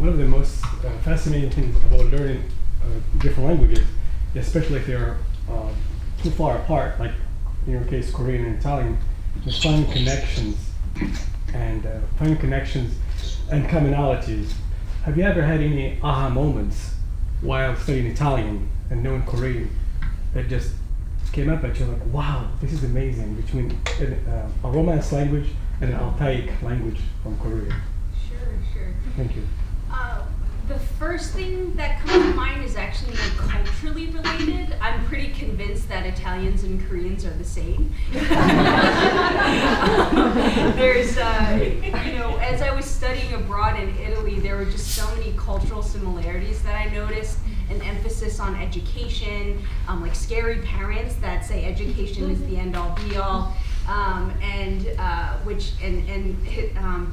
one of the most fascinating things about learning different languages, especially if they're too far apart, like in your case, Korean and Italian, is finding connections and commonalities. Have you ever had any aha moments while studying Italian and knowing Korean that just came up at you like, wow, this is amazing, between a Romance language and an Altaic language from Korea? Sure. Thank you. The first thing that comes to mind is actually more culturally related. I'm pretty convinced that Italians and Koreans are the same. There's, as I was studying abroad in Italy, there were just so many cultural similarities that I noticed. An emphasis on education, like scary parents that say education is the end all be all.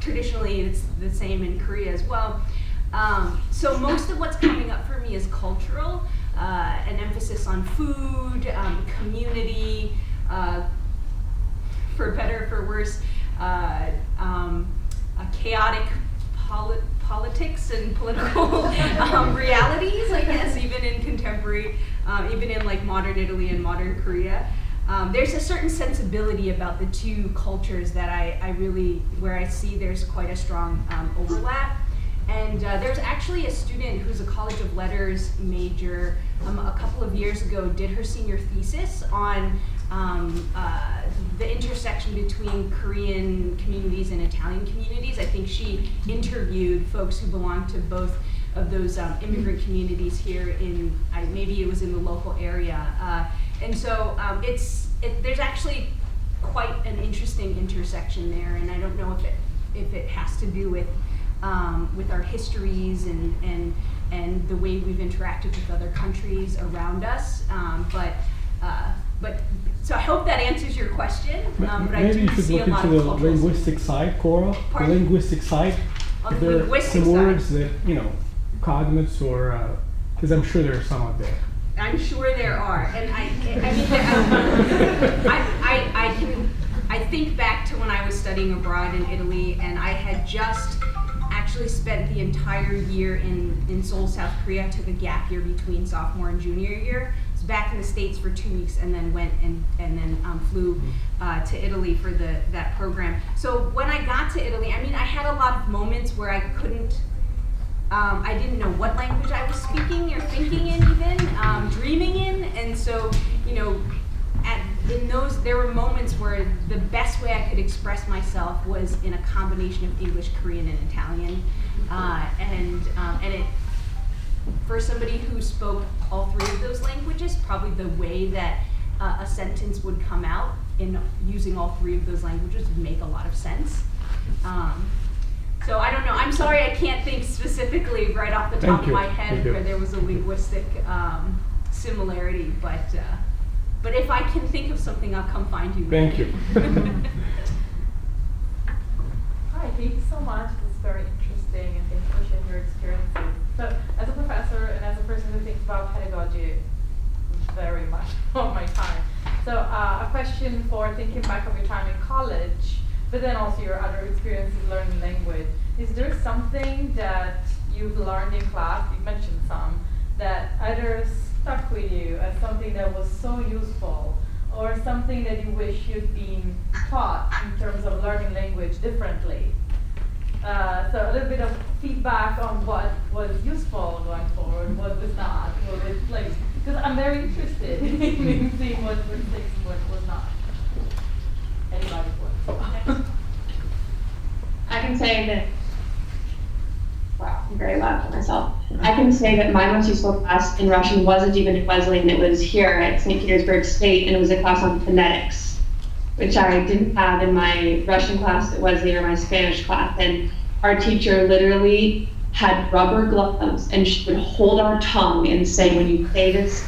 Traditionally it's the same in Korea as well. So most of what's coming up for me is cultural, an emphasis on food, community, for better or for worse, a chaotic politics and political realities, I guess, even in contemporary, even in like modern Italy and modern Korea. There's a certain sensibility about the two cultures that where I see there's quite a strong overlap. And there's actually a student who's a College of Letters major a couple of years ago did her senior thesis on the intersection between Korean communities and Italian communities. I think she interviewed folks who belong to both of those immigrant communities here maybe it was in the local area. And so there's actually quite an interesting intersection there, and I don't know if it has to do with our histories and the way we've interacted with other countries around us. But so I hope that answers your question. But maybe you should look into the linguistic side, Kora. The linguistic side. On If the there are linguistic some side. words that cognates or because I'm sure there are some out there. I'm sure there are, and I think back to when I was studying abroad in Italy, and I had just actually spent the entire year in Seoul, South Korea. I took a gap year between sophomore and junior year. I was back in the States for 2 weeks, and then went and flew to Italy for that program. So when I got to Italy, I had a lot of moments where I didn't know what language I was speaking or thinking in, even dreaming in, and so there were moments where the best way I could express myself was in a combination of English, Korean, and Italian, and it, for somebody who spoke all three of those languages, probably the way that a sentence would come out in using all three of those languages would make a lot of sense. So I don't know. I'm sorry I can't think specifically right off the top of my head where there was a linguistic similarity, but if I can think of something, I'll come find you. Thank you. Hi, thank you so much. This is very interesting, and thank you for sharing your experiences. So, as a professor and as a person who thinks about pedagogy very much of my time, so a question for thinking back of your time in college, but then also your other experiences learning language. Is there something that you've learned in class, you mentioned some, that either stuck with you as something that was so useful, or something that you wish you'd been taught in terms of learning language differently? So a little bit of feedback on what was useful going forward, what was not, because I'm very interested in seeing what was sticks and what was not. Anybody would. I can say that, wow, I'm very loud for myself. I can say that my most useful class in Russian wasn't even at Wesleyan, it was here at St. Petersburg State, and it was a class on phonetics, which I didn't have in my Russian class at Wesleyan or my Spanish class. And our teacher literally had rubber gloves, and she would hold our tongue and say, when you say this,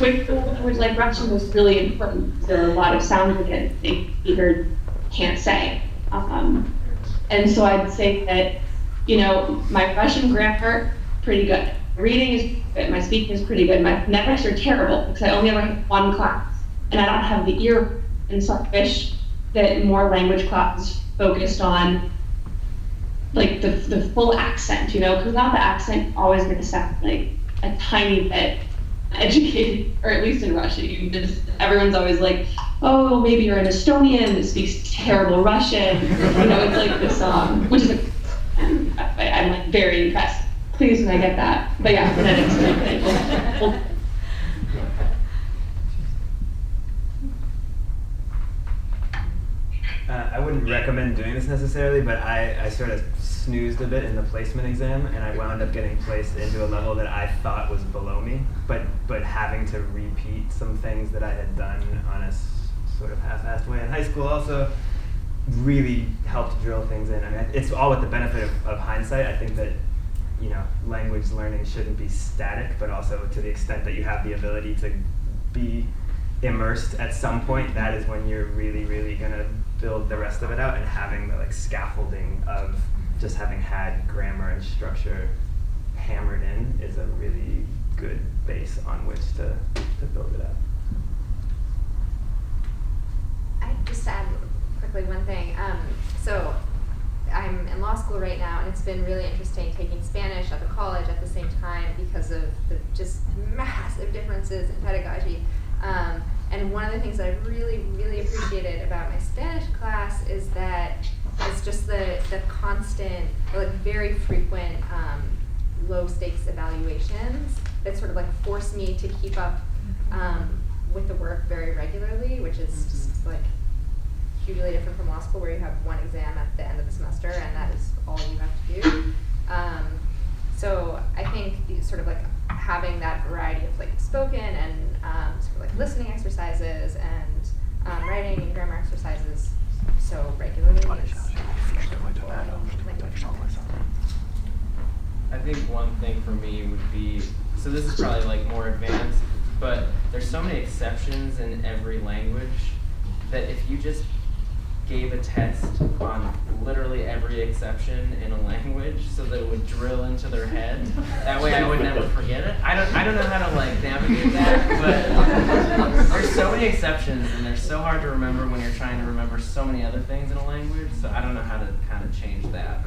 with language like Russian was really important. There are a lot of sounds that either can't say. And so I'd say that, my Russian grammar, pretty good. Reading is good, my speaking is pretty good. My phonetics are terrible because I only ever have one class and I don't have the ear, and so I wish that more language classes focused on like the full accent, you know, because now the accent always makes it sound like a tiny bit educated, or at least in Russian, everyone's always like, oh, maybe you're an Estonian that speaks terrible Russian, you know, it's like this which is I'm like very impressed, pleased when I get that, but yeah, phonetics is like I wouldn't recommend doing this necessarily, but I sort of snoozed a bit in the placement exam, and I wound up getting placed into a level that I thought was below me, but having to repeat some things that I had done on a sort of half-assed way in high school also really helped drill things in. I mean, it's all with the benefit of hindsight. I think that, you know, language learning shouldn't be static, but also to the extent that you have the ability to be immersed at some point, that is when you're really, really gonna build the rest of it out, and having the like scaffolding of just having had grammar and structure hammered in is a really good base on which to build it out. I just add quickly one thing. So I'm in law school right now, and it's been really interesting taking Spanish at the college at the same time because of the just massive differences in pedagogy. And one of the things that I've really, really appreciated about my Spanish class is that it's just the constant, or like very frequent, low stakes evaluations that sort of like force me to keep up with the work very regularly, which is just like hugely different from law school, where you have one exam at the end of the semester and that is all you have to do. So I think sort of like having that variety of like spoken and sort of like listening exercises and writing and grammar exercises so regularly I think one thing for me would be, so this is probably like more advanced, but there's so many exceptions in every language that if you just gave a test on literally every exception in a language so that it would drill into their head, that way I would never forget it. I don't know how to like navigate that, but there's so many exceptions and they're so hard to remember when you're trying to remember so many other things in a language, so I don't know how to kind of change that.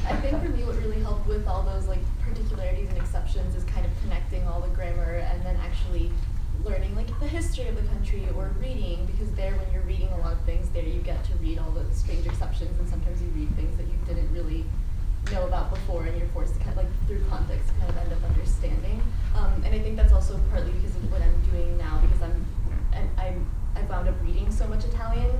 I think for me what really helped with all those like particularities and exceptions is kind of connecting all the grammar and then actually learning like the history of the country or reading, because there when you're reading a lot of things there you get to read all the strange exceptions, and sometimes you read things that you didn't really know about before and you're forced to kind of like through context kind of end up understanding. And I think that's also partly because of what I'm doing now, because I wound up reading so much Italian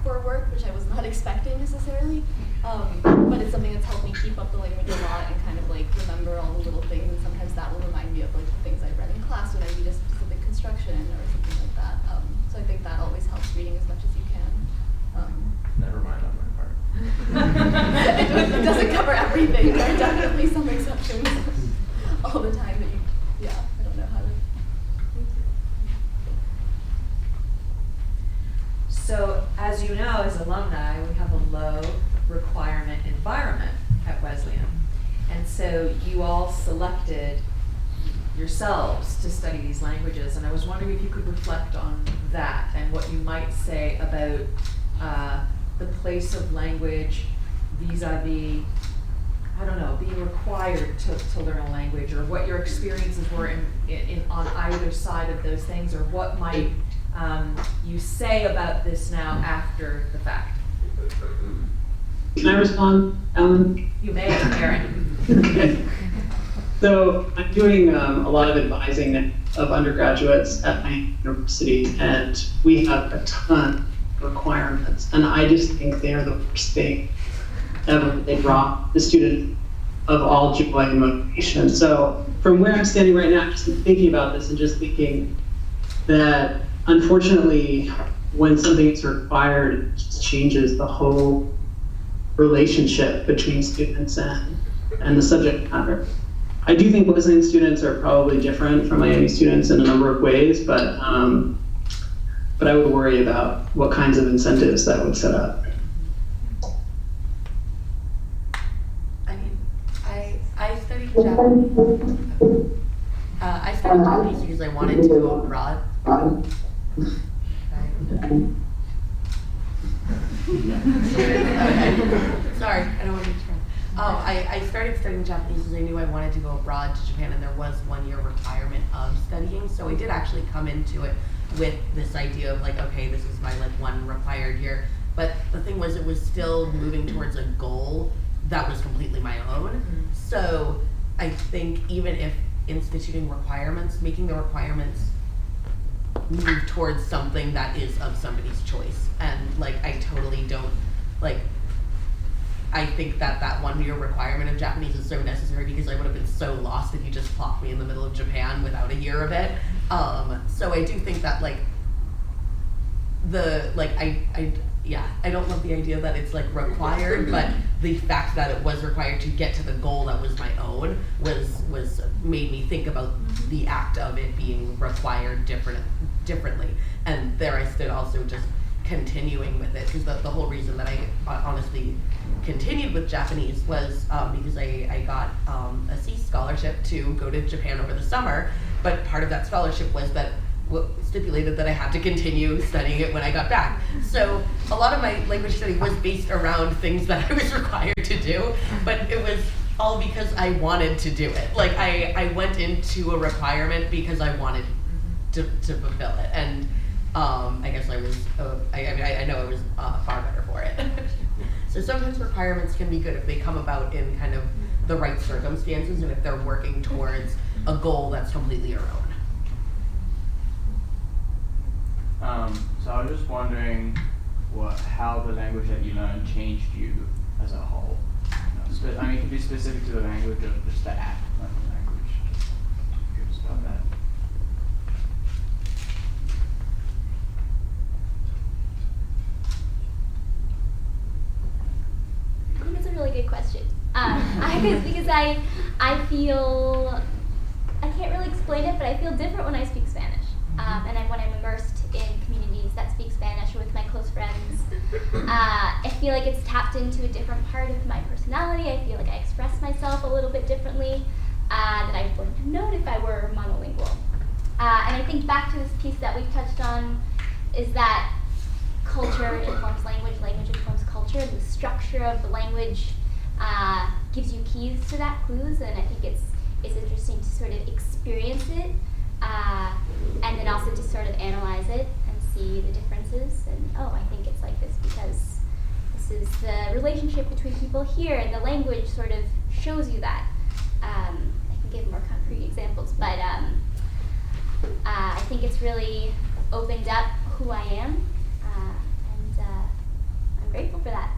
for work, which I was not expecting necessarily, but it's something that's helped me keep up the language a lot and kind of like remember all the little things, and sometimes that will remind me of like the things I read in class when I read a specific construction or something like that. So I think that always helps reading as much as you can. Never mind on my part. It doesn't cover everything. There are definitely some exceptions all the time that I don't know how to. So, as you know, as alumni, we have a low requirement environment at Wesleyan. And so you all selected yourselves to study these languages. And I was wondering if you could reflect on that and what you might say about the place of language vis-a-vis, I don't know, being required to learn a language, or what your experiences were in on either side of those things, or what might you say about this now after the fact? Can I respond, Ellen? You may, Aaron. So I'm doing a lot of advising of undergraduates at my university, and we have a ton of requirements, and I just think they are the worst thing ever. They rob the student of all joy and motivation. So from where I'm standing right now, just thinking about this and just thinking that unfortunately, when something is required, it just changes the whole relationship between students and the subject matter. I do think Wesleyan students are probably different from Miami students in a number of ways, but I would worry about what kinds of incentives that would set up. I mean, I studied Japanese. I studied Japanese because I wanted to go abroad. Sorry, I don't want to interrupt. I started studying Japanese because I knew I wanted to go abroad to Japan, and there was 1 year requirement of studying. So I did actually come into it with this idea of like, okay, this is my like 1 required year. But the thing was, it was still moving towards a goal that was completely my own. Mm-hmm. So I think even if instituting requirements, making the requirements move towards something that is of somebody's choice. And like, I totally don't, like, I think that that 1 year requirement of Japanese is so necessary because I would have been so lost if you just plopped me in the middle of Japan without a year of it. So I do think that like, I don't love the idea that it's like required, but the fact that it was required to get to the goal that was my own was made me think about the act of it being required differently. And there I stood also just continuing with it, because the whole reason that I honestly continued with Japanese was because I got a C scholarship to go to Japan over the summer, but part of that scholarship was that stipulated that I had to continue studying it when I got back. So a lot of my language study was based around things that I was required to do, but it was all because I wanted to do it. Like I went into a requirement because I wanted to fulfill it, and I guess I was, I know I was far better for it. So sometimes requirements can be good if they come about in kind of the right circumstances and if they're working towards a goal that's completely your own. So I was just wondering how the language that you learned changed you as a whole. I mean, it could be specific to the language or just the act of the language. Just curious about that. I think it's a really good question. Because I feel, I can't really explain it, but I feel different when I speak Spanish. And when I'm immersed in communities that speak Spanish or with my close friends, I feel like it's tapped into a different part of my personality. I feel like I express myself a little bit differently than I wouldn't have known if I were monolingual. And I think back to this piece that we've touched on is that culture informs language, language informs culture, and the structure of the language gives you keys to that, clues, and I think it's interesting to sort of experience it. And then also to sort of analyze it and see the differences. And I think it's like this because this is the relationship between people here, and the language sort of shows you that. I can give more concrete examples, but I think it's really opened up who I am, and I'm grateful for that.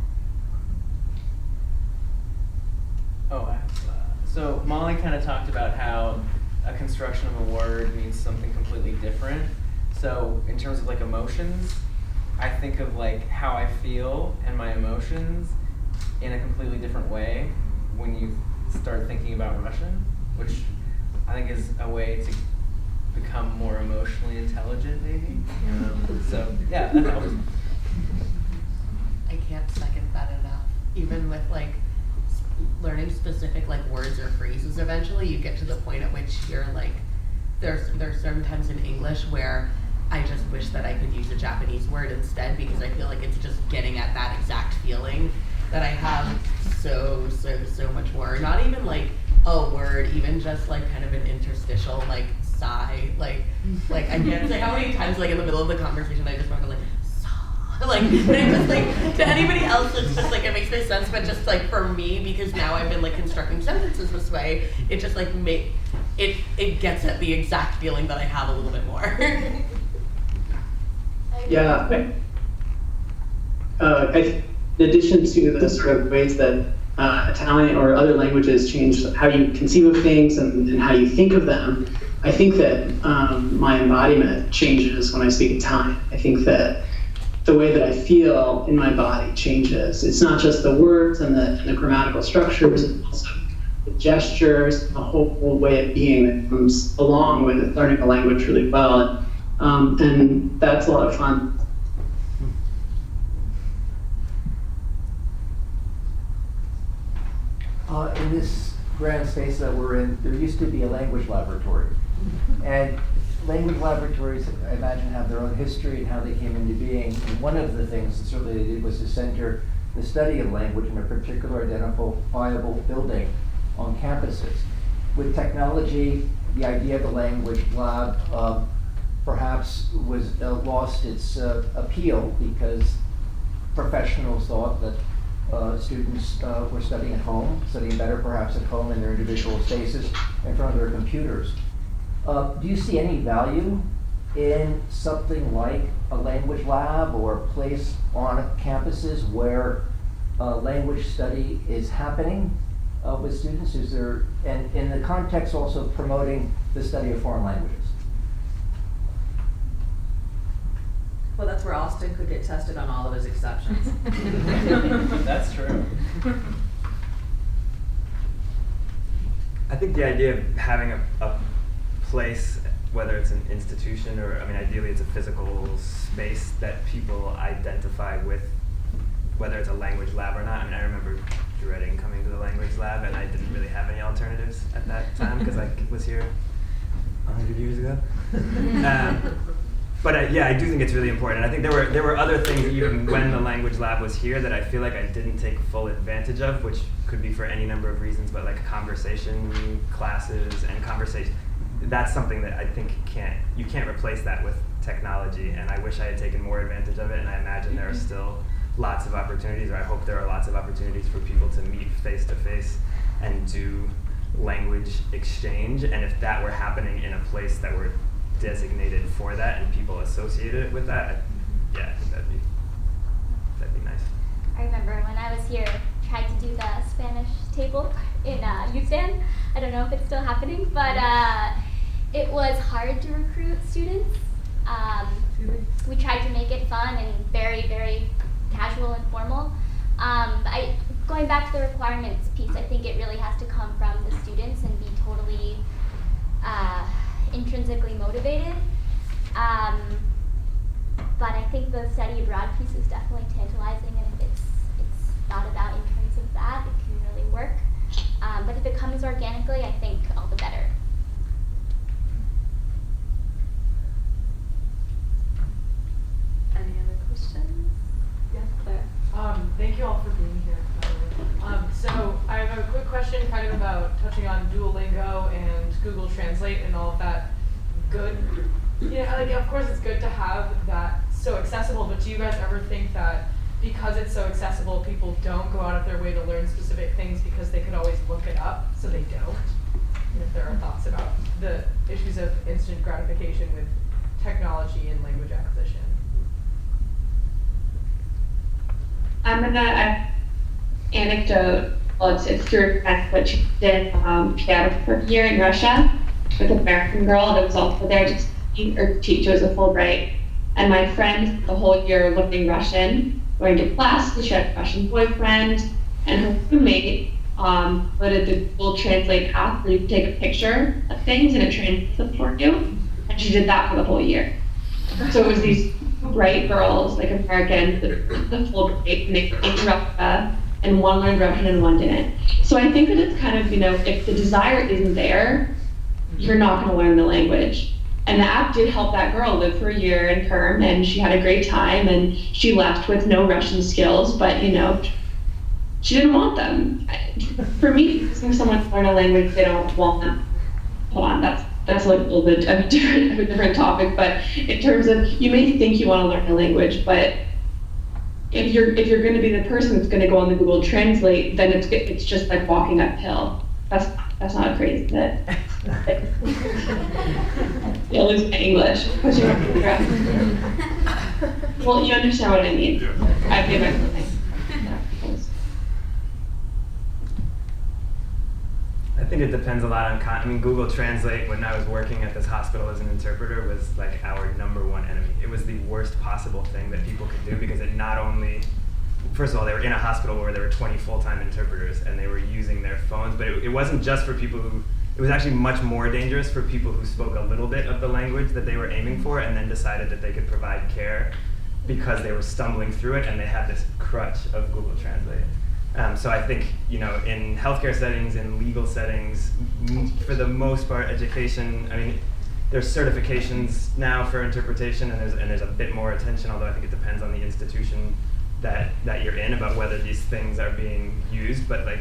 So Molly kind of talked about how a construction of a word means something completely different. So in terms of like emotions, I think of like how I feel and my emotions in a completely different way when you start thinking about Russian, which I think is a way to become more emotionally intelligent, maybe. So yeah, that helps. I can't second that enough. Even with like learning specific like words or phrases, eventually you get to the point at which you're like, there's certain times in English where I just wish that I could use a Japanese word instead, because I feel like it's just getting at that exact feeling that I have so much more. Not even like a word, even just like kind of an interstitial like sigh, like I can't say how many times like in the middle of the conversation I just want to like like, and it's just like, to anybody else, it's just like, it makes no sense, but just like for me, because now I've been like constructing sentences this way, it just like it gets at the exact feeling that I have a little bit more. Yeah. In addition to the sort of ways that Italian or other languages change how you conceive of things and how you think of them, I think that my embodiment changes when I speak Italian. I think that the way that I feel in my body changes. It's not just the words and the grammatical structures, it's also the gestures, the whole way of being that comes along with learning a language really well. And that's a lot of fun. In this grand space that we're in, there used to be a language laboratory. And language laboratories, I imagine, have their own history and how they came into being. And one of the things that certainly they did was to center the study of language in a particular identifiable building on campuses. With technology, the idea of the language lab perhaps was lost its appeal because professionals thought that students were studying at home, studying better perhaps at home in their individual spaces in front of their computers. Do you see any value in something like a language lab or a place on campuses where language study is happening with students? Is there, and in the context also of promoting the study of foreign languages? Well, that's where Austin could get tested on all of his exceptions. That's true. I think the idea of having a place, whether it's an institution or, I mean, ideally it's a physical space that people identify with, whether it's a language lab or not. I mean, I remember dreading coming to the language lab, and I didn't really have any alternatives at that time because I was here 100 years ago. But yeah, I do think it's really important. I think there were other things even when the language lab was here that I feel like I didn't take full advantage of, which could be for any number of reasons, but like conversation classes and conversation. That's something that I think you can't replace that with technology, and I wish I had taken more advantage of it, and I imagine there are still lots of opportunities, or I hope there are lots of opportunities for people to meet face to face and do language exchange, and if that were happening in a place that were designated for that and people associated it with that, yeah, I think that'd be nice. I remember when I was here, tried to do the Spanish table in USAN. I don't know if it's still happening, but it was hard to recruit students. We tried to make it fun and very, very casual and formal. But going back to the requirements piece, I think it really has to come from the students and be totally intrinsically motivated. But I think the study abroad piece is definitely tantalizing, and if it's thought about in terms of that, it can really work. But if it comes organically, I think all the better. Any other questions? Yes, Claire. Thank you all for being here, by the way. So I have a quick question kind of about touching on Duolingo and Google Translate and all of that good. Like of course it's good to have that so accessible, but do you guys ever think that because it's so accessible, people don't go out of their way to learn specific things because they could always look it up, so they don't? And if there are thoughts about the issues of instant gratification with technology and language acquisition. I'm gonna anecdote. Well, it's through a friend, but she did piano for a year in Russia with an American girl that was also there to teach or teach. It was a Fulbright, and my friend the whole year learning Russian, going to class. She had a Russian boyfriend, and her roommate loaded the Google Translate app where you can take a picture of things and it translates them for you. And she did that for the whole year. So it was these bright girls, like American, the Fulbright, and they came to Russia, and one learned Russian and one didn't. So I think that it's kind of, if the desire isn't there, you're not going to learn the language. And the app did help that girl live for a year in Perm, and she had a great time, and she left with no Russian skills, but she didn't want them. For me, asking someone to learn a language they don't want them. Hold on, that's like a little bit of a different topic, but in terms of, you may think you want to learn a language, but if you're going to be the person that's going to go on the Google Translate, then it's just like walking uphill. That's not a phrase, is it? You'll lose my English. Well, you understand what I mean. I pay my thing. I think it depends a lot on Google Translate, when I was working at this hospital as an interpreter, was like our #1 enemy. It was the worst possible thing that people could do, because it not only, first of all, they were in a hospital where there were 20 full-time interpreters and they were using their phones, but it wasn't just for people who, it was actually much more dangerous for people who spoke a little bit of the language that they were aiming for and then decided that they could provide care because they were stumbling through it and they had this crutch of Google Translate. So I think, in healthcare settings, in legal settings, for the most part, education, there's certifications now for interpretation, and there's a bit more attention, although I think it depends on the institution that you're in about whether these things are being used. But like,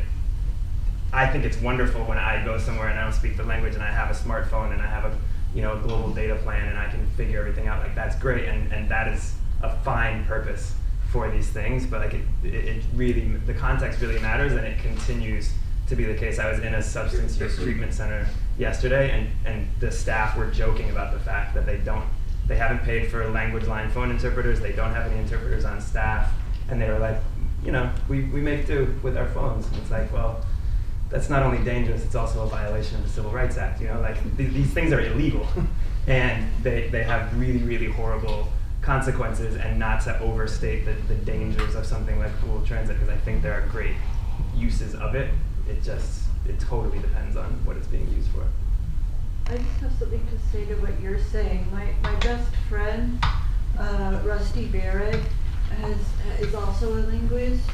I think it's wonderful when I go somewhere and I don't speak the language and I have a smartphone and I have a global data plan and I can figure everything out. Like, that's great, and that is a fine purpose for these things. But like, it really, the context really matters, and it continues to be the case. I was in a substance use treatment center yesterday, and the staff were joking about the fact that they haven't paid for language line phone interpreters. They don't have any interpreters on staff, and they were like, we make do with our phones. And it's like, well, that's not only dangerous, it's also a violation of the Civil Rights Act. Like these things are illegal, and they have really, really horrible consequences. And not to overstate the dangers of something like Google Translate, because I think there are great uses of it. It totally depends on what it's being used for. I just have something to say to what you're saying. My best friend, Rusty Barrett, is also a linguist,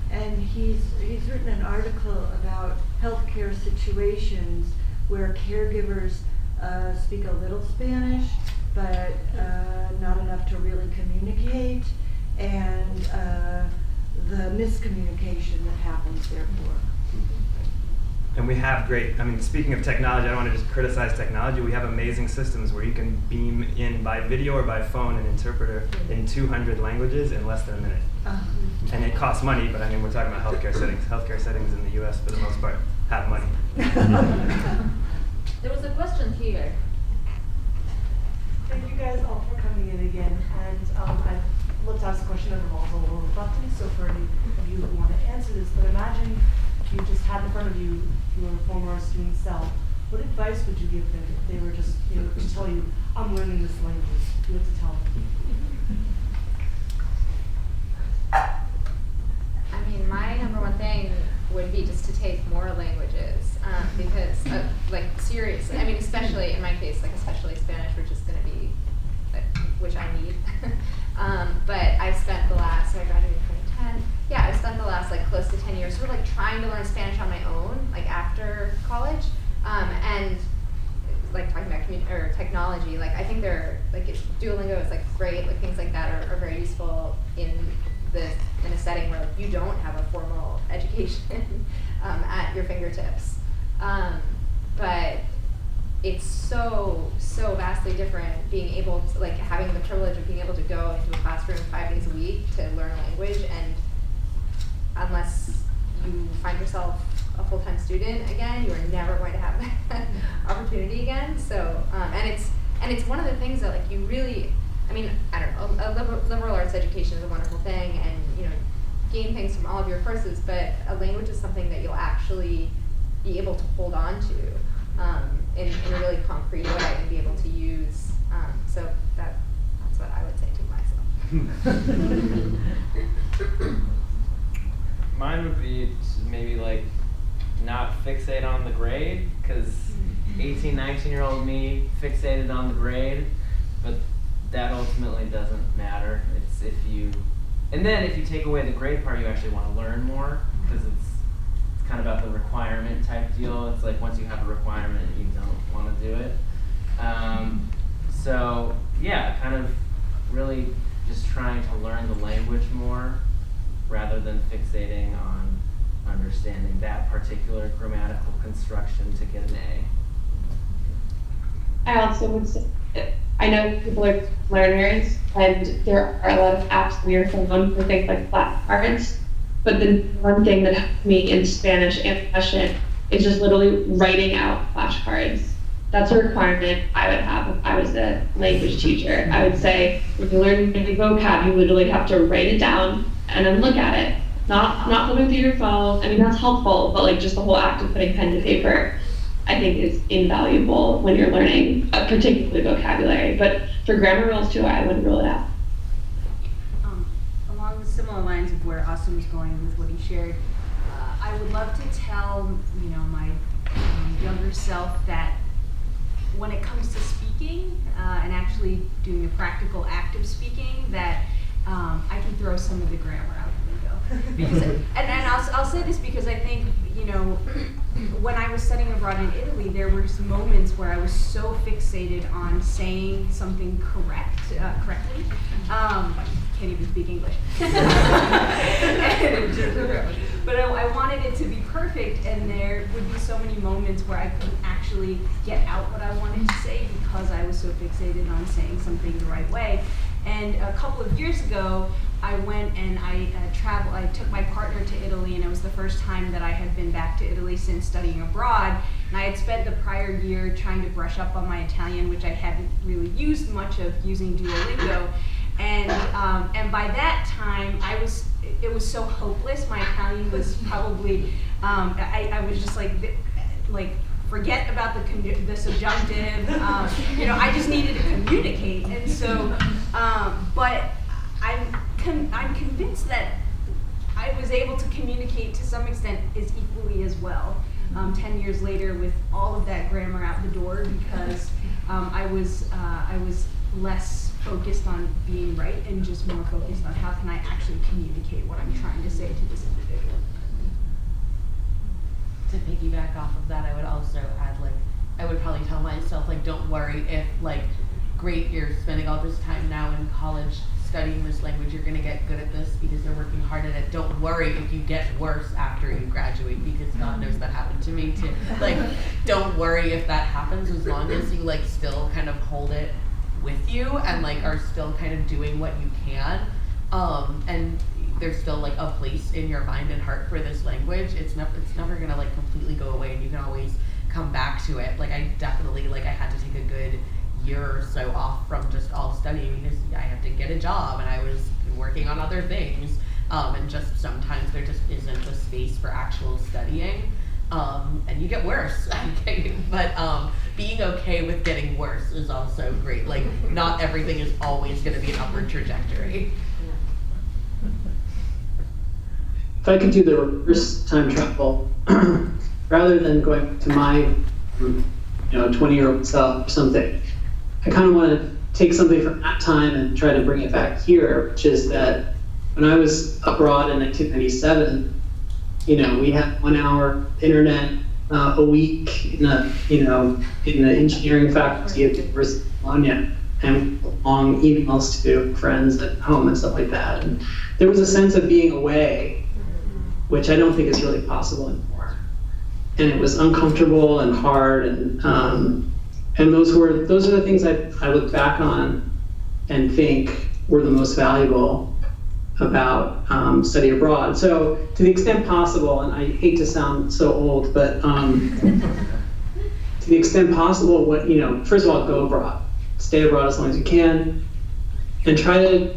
and he's written an article about healthcare situations where caregivers speak a little Spanish, but not enough to really communicate, and the miscommunication that happens therefore. And we have great, speaking of technology, I don't want to just criticize technology. We have amazing systems where you can beam in by video or by phone an interpreter in 200 languages in less than a minute. And it costs money, but we're talking about healthcare settings. Healthcare settings in the US, for the most part, have money. There was a question here. Thank you guys all for coming in again. And I'd love to ask a question that revolves a little roughly, so for any of you who want to answer this, but imagine you just had in front of you your former student self. What advice would you give them if they were just, to tell you, I'm learning this language? What do you have to tell them? My number one thing would be just to take more languages, because, seriously, especially in my case, especially Spanish, which is going to be, which I need. But I spent the last, so I graduated in 2010. Yeah, I spent the last close to 10 years sort of trying to learn Spanish on my own, after college, and talking about technology. I think Duolingo is great. Things like that are very useful in a setting where you don't have a formal education at your fingertips. But it's so vastly different being able to having the privilege of being able to go into a classroom 5 days a week to learn language, and unless you find yourself a full-time student again, you are never going to have that opportunity again. So and it's one of the things that you really, I don't know, a liberal arts education is a wonderful thing, and gain things from all of your courses, but a language is something that you'll actually be able to hold on to in a really concrete way and be able to use. So that's what I would say to myself. Mine would be maybe not fixate on the grade, because 18, 19-year-old me fixated on the grade, but that ultimately doesn't matter. It's if you take away the grade part, you actually want to learn more, because it's kind of about the requirement type deal. It's once you have a requirement, you don't want to do it. So yeah, kind of really just trying to learn the language more rather than fixating on understanding that particular grammatical construction to get an A. I also would say, I know people are learners, and there are a lot of apps on your phone for things like flashcards, but the one thing that helped me in Spanish and Russian is just literally writing out flashcards. That's a requirement I would have if I was a language teacher. I would say, when you learn any vocab, you literally have to write it down and then look at it. Not flipping through your phone. That's helpful, but just the whole act of putting pen to paper, I think, is invaluable when you're learning, particularly vocabulary. But for grammar rules too, I wouldn't rule it out. Along the similar lines of where Austin was going with what he shared, I would love to tell my younger self that when it comes to speaking and actually doing a practical act of speaking, that I can throw some of the grammar out the window. Because, and I'll say this because I think, you know, when I was studying abroad in Italy, there were some moments where I was so fixated on saying something correctly. Can't even speak English. But I wanted it to be perfect, and there would be so many moments where I couldn't actually get out what I wanted to say because I was so fixated on saying something the right way. And a couple of years ago, I went and I traveled. I took my partner to Italy, and it was the first time that I had been back to Italy since studying abroad. And I had spent the prior year trying to brush up on my Italian, which I hadn't really used much of, using Duolingo. And by that time, it was so hopeless. My Italian was probably, I was just like forget about the subjunctive. You know, I just needed to communicate, and so, but I'm convinced that I was able to communicate to some extent as equally as well. 10 years later, with all of that grammar out the door, because I was less focused on being right and just more focused on how can I actually communicate what I'm trying to say to this individual. To piggyback off of that, I would also add, like, I would probably tell myself, like, don't worry if, like, great, you're spending all this time now in college studying this language, you're gonna get good at this because you're working hard at it. Don't worry if you get worse after you graduate, because God knows that happened to me too. Like, don't worry if that happens, as long as you, like, still kind of hold it with you and, like, are still kind of doing what you can. And there's still, like, a place in your mind and heart for this language. It's never gonna, like, completely go away, and you can always come back to it. Like, I definitely, like, I had to take a good year or so off from just all studying because I had to get a job and I was working on other things, and just sometimes there just isn't the space for actual studying, and you get worse. But being okay with getting worse is also great. Like, not everything is always going to be an upward trajectory. If I could do the reverse time travel, rather than going to my 20-year-old self or something, I kind of want to take something from that time and try to bring it back here, which is that when I was abroad in 1997, we had 1 hour internet a week in the engineering faculty at the University of Bologna, and long emails to friends at home and stuff like that. And there was a sense of being away, which I don't think is really possible anymore. And it was uncomfortable and hard, and those are the things I look back on and think were the most valuable about study abroad. So to the extent possible, and I hate to sound so old, but to the extent possible, first of all, go abroad, stay abroad as long as you can, and try to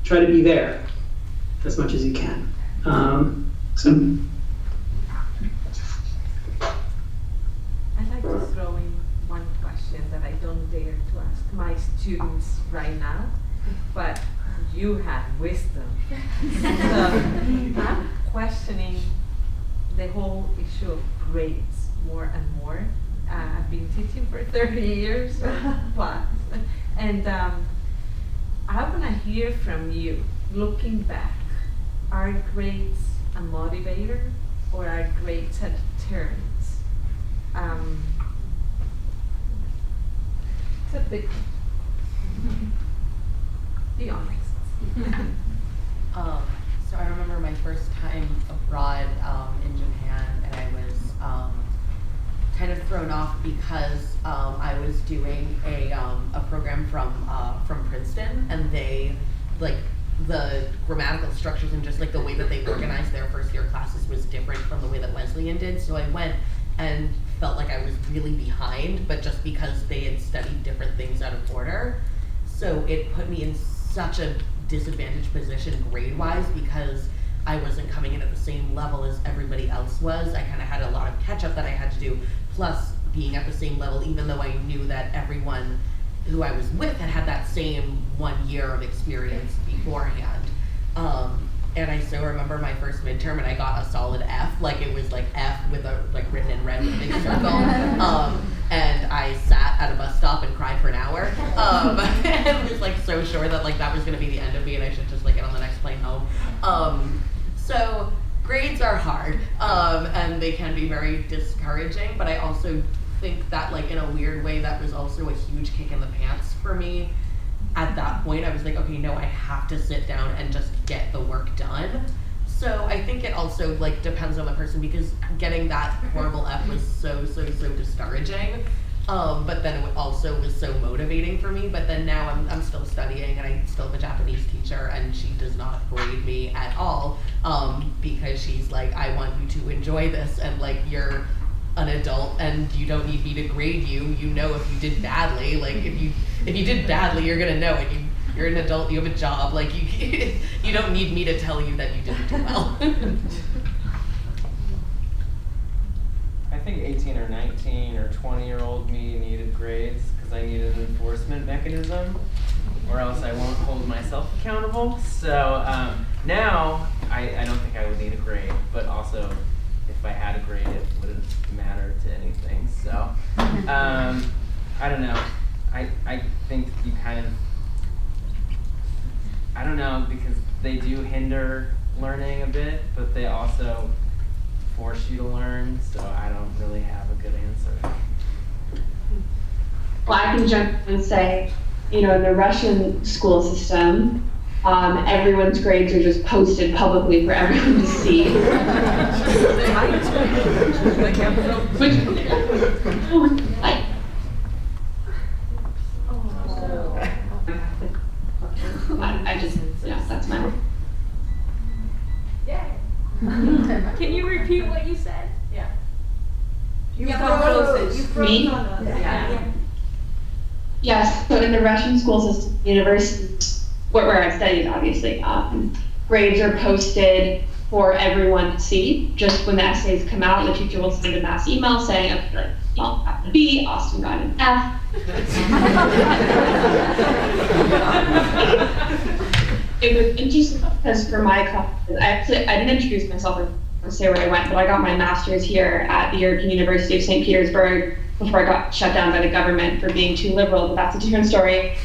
be there as much as you can. I'd like to throw in one question that I don't dare to ask my students right now, but you have wisdom. So I'm questioning the whole issue of grades more and more. I've been teaching for 30 years plus, and I want to hear from you, looking back, are grades a motivator or are grades a deterrent? It's a big, be honest. So I remember my first time abroad in Japan, and I was kind of thrown off because I was doing a program from Princeton, and they, like, the grammatical structures and just like the way that they organized their first year classes was different from the way that Wesleyan did. So I went and felt like I was really behind, but just because they had studied different things out of order. So it put me in such a disadvantaged position grade-wise because I wasn't coming in at the same level as everybody else was. I kind of had a lot of catch-up that I had to do, plus being at the same level, even though I knew that everyone who I was with had that same 1 year of experience beforehand. And I still remember my first midterm, and I got a solid F. Like, it was like F with a, like, written in red with a big circle. And I sat at a bus stop and cried for an hour. And was like so sure that, like, that was gonna be the end of me and I should just, like, get on the next plane home. So grades are hard, and they can be very discouraging, but I also think that, like, in a weird way, that was also a huge kick in the pants for me. At that point, I was like, okay, no, I have to sit down and just get the work done. So I think it also, like, depends on the person, because getting that horrible F was so discouraging. But then it also was so motivating for me. But then now I'm still studying, and I still have a Japanese teacher, and she does not grade me at all, because she's like, I want you to enjoy this, and, like, you're an adult and you don't need me to grade you. You know if you did badly. Like, if you did badly, you're gonna know it. You're an adult, you have a job, like, you you don't need me to tell you that you didn't do well. I think 18 or 19 or 20-year-old me needed grades because I needed an enforcement mechanism, or else I won't hold myself accountable. So now I don't think I would need a grade, but also if I had a grade, it wouldn't matter to anything. So I don't know. I think you kind of, I don't know, because they do hinder learning a bit, but they also force you to learn, so I don't really have a good answer. Well, I can jump in and say, you know, in the Russian school system, everyone's grades are just posted publicly for everyone to see. I just, yeah, that's my. Yeah. Can you repeat what you said? Yeah. You froze. You froze Me? on us. Yeah. Yes, so in the Russian school system, universities, where I studied, obviously, grades are posted for everyone to see. Just when the essays come out, the teacher will send a mass email saying, okay, like, y'all got a B, Austin got an F. It was interesting because for my classes, I didn't introduce myself or say where I went, but I got my master's here at the European University of St. Petersburg before I got shut down by the government for being too liberal, but that's a different story.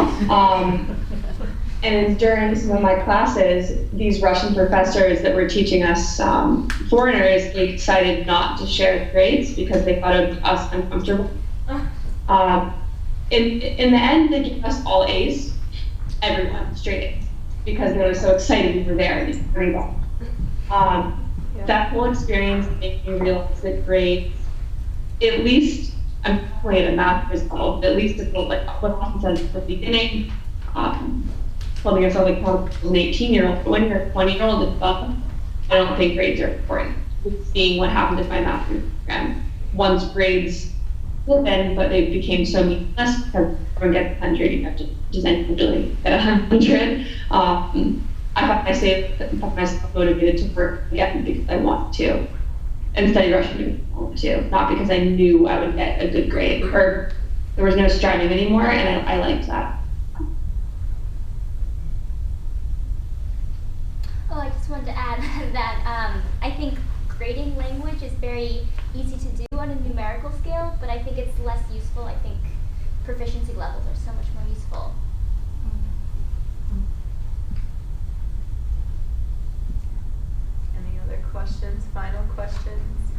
And during some of my classes, these Russian professors that were teaching us foreigners, they decided not to share grades because they thought it would make us uncomfortable. In the end, they gave us all A's, everyone, straight A's, because they were so excited we were there and they were very well. That whole experience made me realize that grades, at least, I'm definitely at a master's level, but at least it's like what Austin said at the beginning, holding yourself accountable as an 18-year-old, but when you're a 20-year-old and above, I don't think grades are important. Seeing what happened in my master's program, once grades in, but they became so meaningless because everyone gets 100, you have to design individually get 100. I found myself motivated to work again because I want to, and study Russian too, not because I knew I would get a good grade, or there was no striving anymore, and I liked that. Oh, I just wanted to add that I think grading language is very easy to do on a numerical scale, but I think it's less useful. I think proficiency levels are so much more useful. Any other questions, final questions?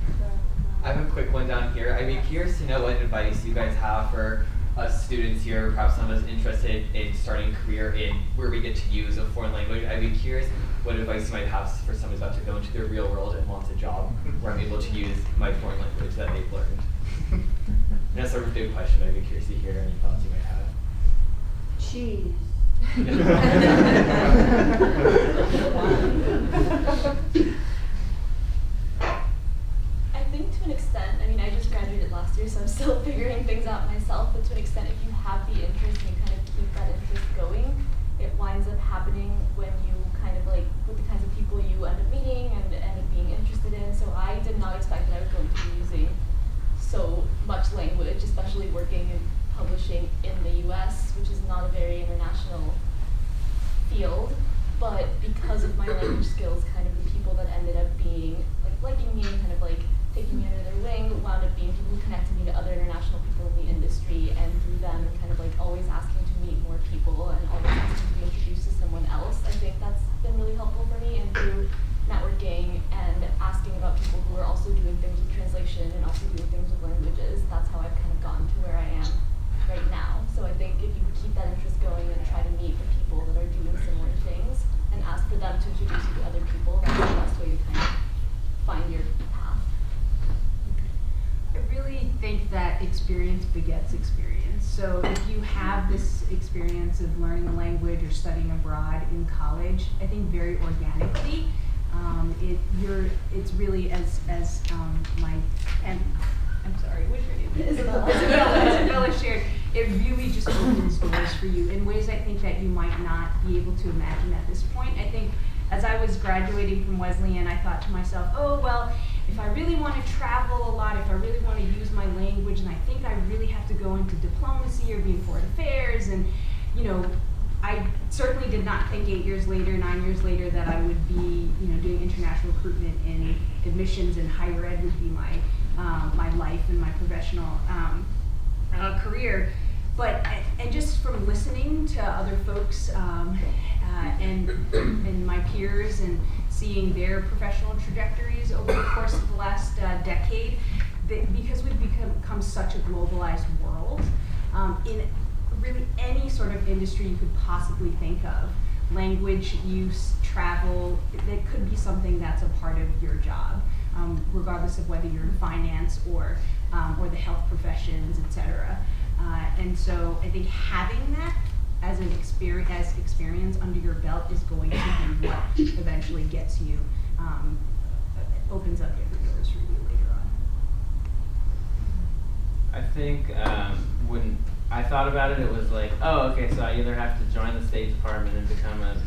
I have a quick one down here. I'd be curious to know what advice you guys have for us students here, perhaps some of us interested in starting a career in where we get to use a foreign language. I'd be curious what advice you might have for someone who's about to go into the real world and wants a job where I'm able to use my foreign language that they've learned. And that's sort of a big question, but I'd be curious to hear any thoughts you might have. Cheese. I think to an extent, I mean, I just graduated last year, so I'm still figuring things out myself, but to an extent, if you have the interest and you kind of keep that interest going, it winds up happening when you kind of like, with the kinds of people you end up meeting and end up being interested in. So I did not expect that I was going to be using so much language, especially working and publishing in the US, which is not a very international field. But because of my language skills, kind of the people that ended up being like liking me and kind of like taking me under their wing wound up being people who connected me to other international people in the industry, and through them kind of like always asking to meet more people and always asking to be introduced to someone else. I think that's been really helpful for me, and through networking experience begets experience. So if you have this experience of learning a language or studying abroad in college, I think very organically, it's really as I'm sorry, what's your name? Isabella shared, it really just opens doors for you in ways I think that you might not be able to imagine at this point. I think as I was graduating from Wesleyan, I thought to myself, oh, well, if I really want to travel a lot, if I really want to use my language, and I think I really have to go into diplomacy or be in foreign affairs, and, you know, I certainly did not think 8 years later, 9 years later, that I would be, you know, doing international recruitment in admissions, and higher ed would be my life and my professional career. But and just from listening to other folks and my peers and seeing their professional trajectories over the course of the last decade, because we've become such a globalized world, in really any sort of industry you could possibly think of, language use, travel, that could be something that's a part of your job, regardless of whether you're in finance or the health professions, etc. And so I think having that as an experience under your belt is going to be what eventually gets you, opens up different doors for you later on. I think when I thought about it, it was like, oh, okay, so I either have to join the State Department and become a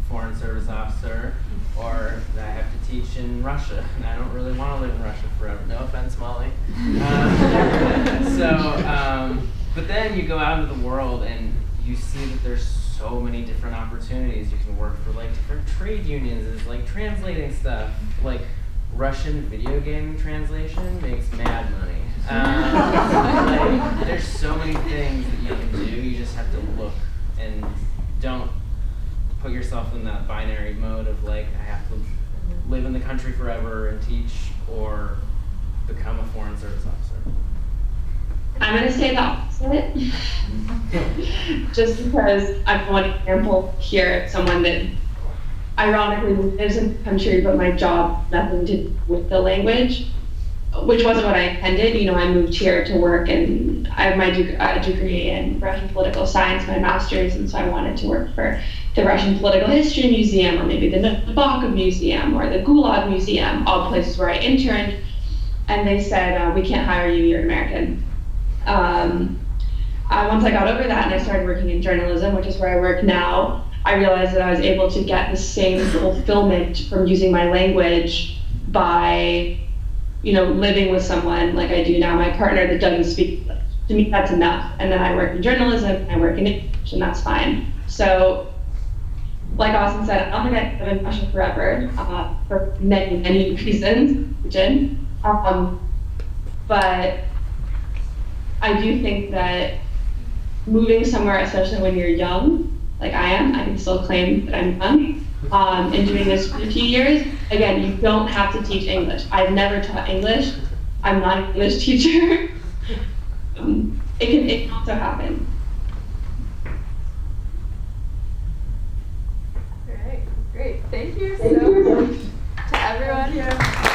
Foreign Service officer, or I have to teach in Russia, and I don't really want to live in Russia forever. No offense, Molly. But then you go out into the world and you see that there's so many different opportunities. You can work for like different trade unions, it's like translating stuff. Like Russian video game translation makes mad money. Like, there's so many things that you can do. You just have to look and don't put yourself in that binary mode of like, I have to live in the country forever and teach or become a Foreign Service officer. I'm going to say the opposite. Just because I've one example here of someone that ironically lives in the country, but my job nothing to do with the language, which wasn't what I intended. You know, I moved here to work, and I have my degree in Russian political science, my master's, and so I wanted to work for the Russian Political History Museum, or maybe the Nabokov Museum, or the Gulag Museum, all places where I interned. And they said, we can't hire you, you're American. Once I got over that and I started working in journalism, which is where I work now, I realized that I was able to get the same fulfillment from using my language by, you know, living with someone like I do now, my partner that doesn't speak English. To me, that's enough. And then I work in journalism, I work in English, and that's fine. So, like Austin said, I don't think I can live in Russia forever, for many, many reasons, Jen. But I do think that moving somewhere, especially when you're young, like I am, I can still claim that I'm young, and doing this for a few years, again, you don't have to teach English. I've never taught English. I'm not an English teacher. It can also happen. All right, great. Thank you so much to everyone.